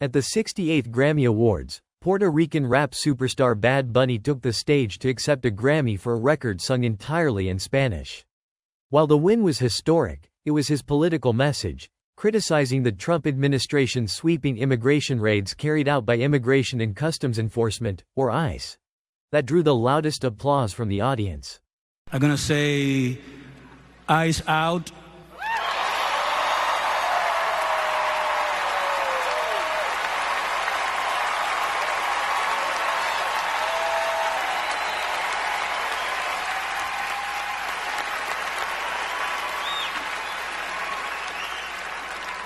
At the 68th Grammy Awards, Puerto Rican rap superstar Bad Bunny took the stage to accept a Grammy for a record sung entirely in Spanish. While the win was historic, it was his political message, criticizing the Trump administration's sweeping immigration raids carried out by Immigration and Customs Enforcement, or ICE, that drew the loudest applause from the audience. I'm gonna say, ICE out.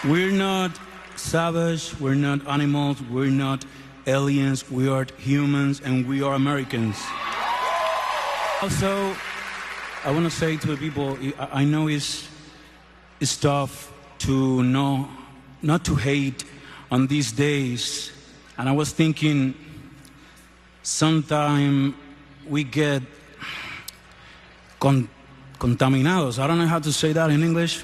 We're not savage, we're not animals, we're not aliens, we are humans and we are Americans. Also, I want to say to the people, I know it's tough to know, not to hate on these days. And I was thinking, sometime we get contaminados. I don't know how to say that in English.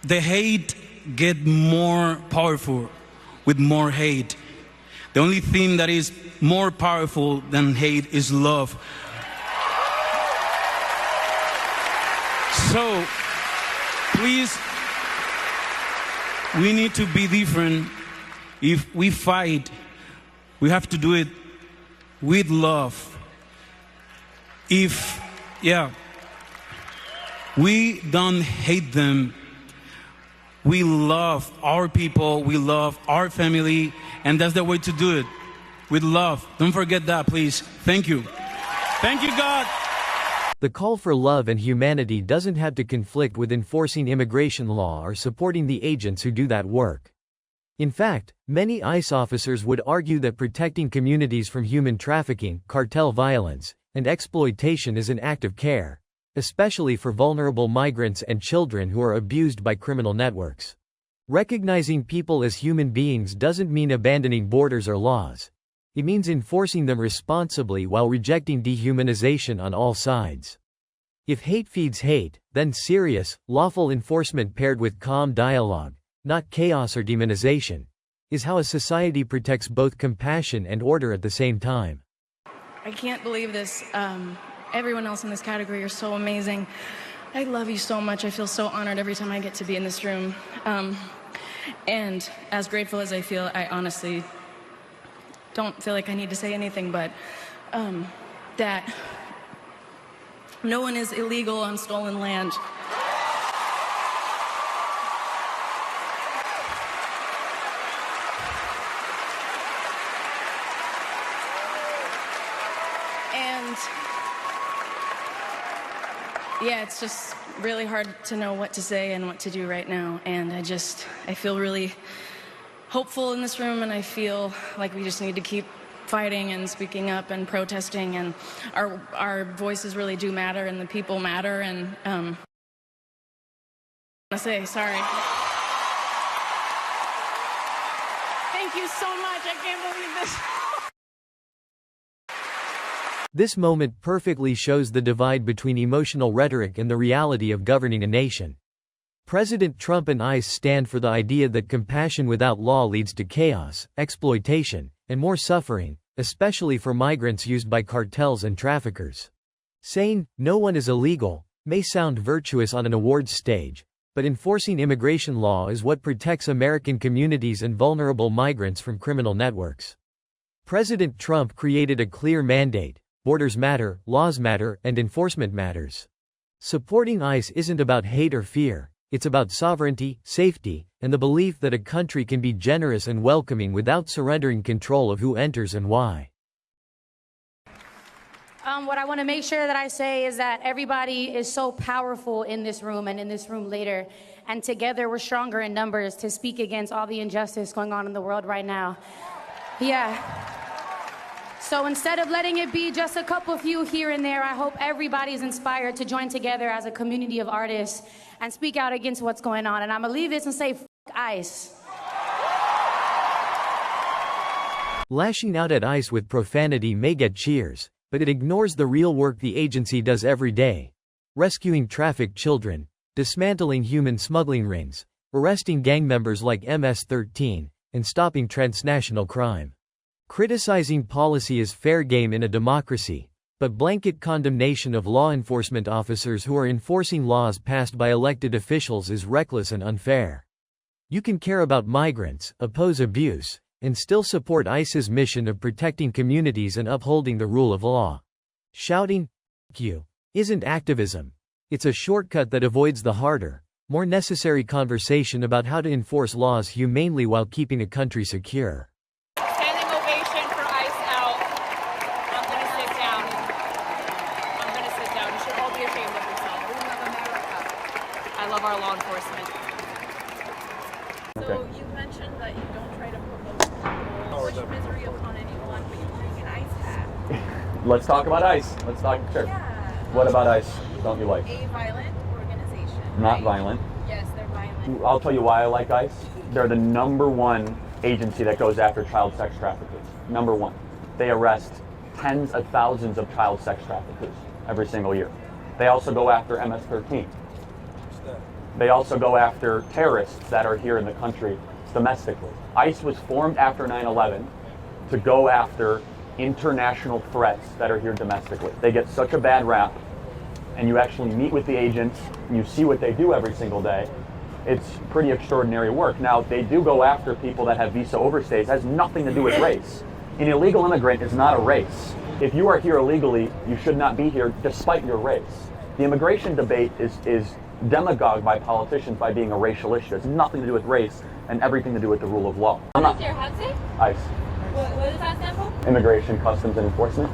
The hate get more powerful with more hate. The only thing that is more powerful than hate is love. So, please, we need to be different. If we fight, we have to do it with love. We don't hate them. We love our people, we love our family, and that's the way to do it, with love. Don't forget that, please. Thank you. Thank you, God. The call for love and humanity doesn't have to conflict with enforcing immigration law or supporting the agents who do that work. In fact, many ICE officers would argue that protecting communities from human trafficking, cartel violence, and exploitation is an act of care, especially for vulnerable migrants and children who are abused by criminal networks. Recognizing people as human beings doesn't mean abandoning borders or laws. It means enforcing them responsibly while rejecting dehumanization on all sides. If hate feeds hate, then serious, lawful enforcement paired with calm dialogue, not chaos or demonization, is how a society protects both compassion and order at the same time. I can't believe this. Everyone else in this category are so amazing. I love you so much. I feel so honored every time I get to be in this room. And as grateful as I feel, I honestly don't feel like I need to say anything, but that no one is illegal on stolen land. Yeah, it's just really hard to know what to say and what to do right now. And I feel really hopeful in this room, and I feel like we just need to keep fighting and speaking up and protesting, and our voices really do matter, and the people matter, and I say sorry. Thank you so much. I can't believe this. This moment perfectly shows the divide between emotional rhetoric and the reality of governing a nation. President Trump and ICE stand for the idea that compassion without law leads to chaos, exploitation, and more suffering, especially for migrants used by cartels and traffickers. Saying, "No one is illegal," may sound virtuous on an awards stage, but enforcing immigration law is what protects American communities and vulnerable migrants from criminal networks. President Trump created a clear mandate: borders matter, laws matter, and enforcement matters. Supporting ICE isn't about hate or fear, it's about sovereignty, safety, and the belief that a country can be generous and welcoming without surrendering control of who enters and why. What I want to make sure that I say is that everybody is so powerful in this room and in this room later, and together we're stronger in numbers to speak against all the injustice going on in the world right now. Yeah. So instead of letting it be just a couple few here and there, I hope everybody's inspired to join together as a community of artists and speak out against what's going on. And I'm gonna leave this and say, "F*** ICE." Lashing out at ICE with profanity may get cheers, but it ignores the real work the agency does every day: rescuing trafficked children, dismantling human smuggling rings, arresting gang members like MS-13, and stopping transnational crime. Criticizing policy is fair game in a democracy, but blanket condemnation of law enforcement officers who are enforcing laws passed by elected officials is reckless and unfair. You can care about migrants, oppose abuse, and still support ICE's mission of protecting communities and upholding the rule of law. Shouting, "F you," isn't activism. It's a shortcut that avoids the harder, more necessary conversation about how to enforce laws humanely while keeping a country secure. Standing ovation for ICE out. I'm gonna sit down. You should all be ashamed of yourselves. We love America. I love our law enforcement. So you mentioned that you don't try to promote wish misery upon anyone, but you're wearing an ICE hat. Let's talk about ICE. Let's talk. Sure. Yeah. What about ICE don't you like? A violent organization. Not right? violent. Yes, they're violent. I'll tell you why I like ICE. They're the #1 agency that goes after child sex traffickers. #1. They arrest tens of thousands of child sex traffickers every single year. They also go after MS-13. They also go after terrorists that are here in the country domestically. ICE was formed after 9/11 to go after international threats that are here domestically. They get such a bad rap, and you actually meet with the agents, and you see what they do every single day. It's pretty extraordinary work. Now, they do go after people that have visa overstays. It has nothing to do with race. An illegal immigrant is not a race. If you are here illegally, you should not be here despite your race. The immigration debate is demagogued by politicians by being a racial issue. It has nothing to do with race and everything to do with the rule of law. What does your hat say? ICE. What does that stand for? Immigration, Customs, and Enforcement.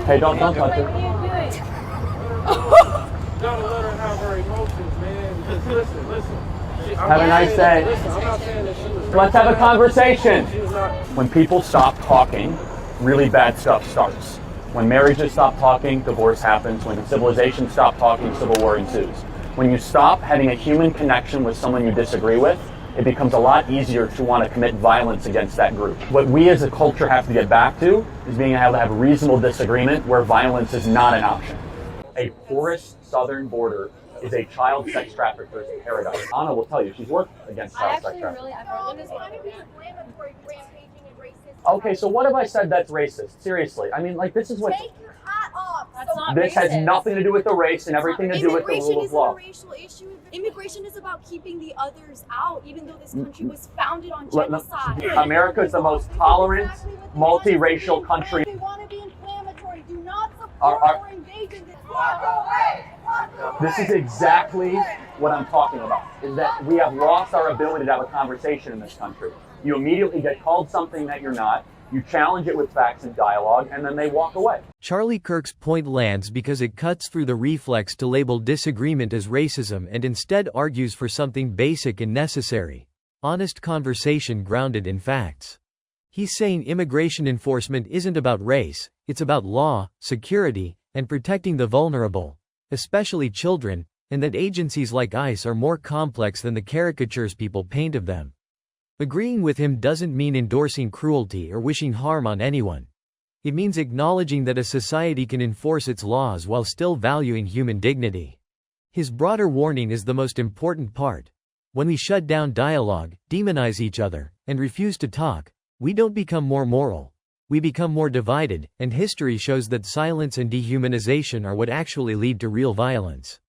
Hey, don't touch What it. are you doing? Gotta let her have her emotions, man. Because listen. Have a nice day. Listen, I'm not saying that she was. Let's have a conversation. She was not. When people stop talking, really bad stuff starts. When marriages stop talking, divorce happens. When civilizations stop talking, civil war ensues. When you stop having a human connection with someone you disagree with, it becomes a lot easier to want to commit violence against that group. What we as a culture have to get back to is being able to have reasonable disagreement where violence is not an option. A porous southern border is a child sex trafficker's paradise. Anna will tell you, she's worked against child sex trafficking. Okay, so what have I said that's racist? Seriously, I mean, like, this is what... Take your hat off. That's not This has racist. nothing to do with the race and everything to do with the rule of law. Immigration isn't a racial issue. Immigration is about keeping the others out, even though this country was founded on genocide. America is the most tolerant, multiracial country. They want to be inflammatory. Do not support Our- or engage in this. This is exactly what I'm talking about, is that we have lost our ability to have a conversation in this country. You immediately get called something that you're not, you challenge it with facts and dialogue, and then they walk away. Charlie Kirk's point lands because it cuts through the reflex to label disagreement as racism and instead argues for something basic and necessary: honest conversation grounded in facts. He's saying immigration enforcement isn't about race, it's about law, security, and protecting the vulnerable, especially children, and that agencies like ICE are more complex than the caricatures people paint of them. Agreeing with him doesn't mean endorsing cruelty or wishing harm on anyone. It means acknowledging that a society can enforce its laws while still valuing human dignity. His broader warning is the most important part. When we shut down dialogue, demonize each other, and refuse to talk, we don't become more moral. We become more divided, and history shows that silence and dehumanization are what actually lead to real violence.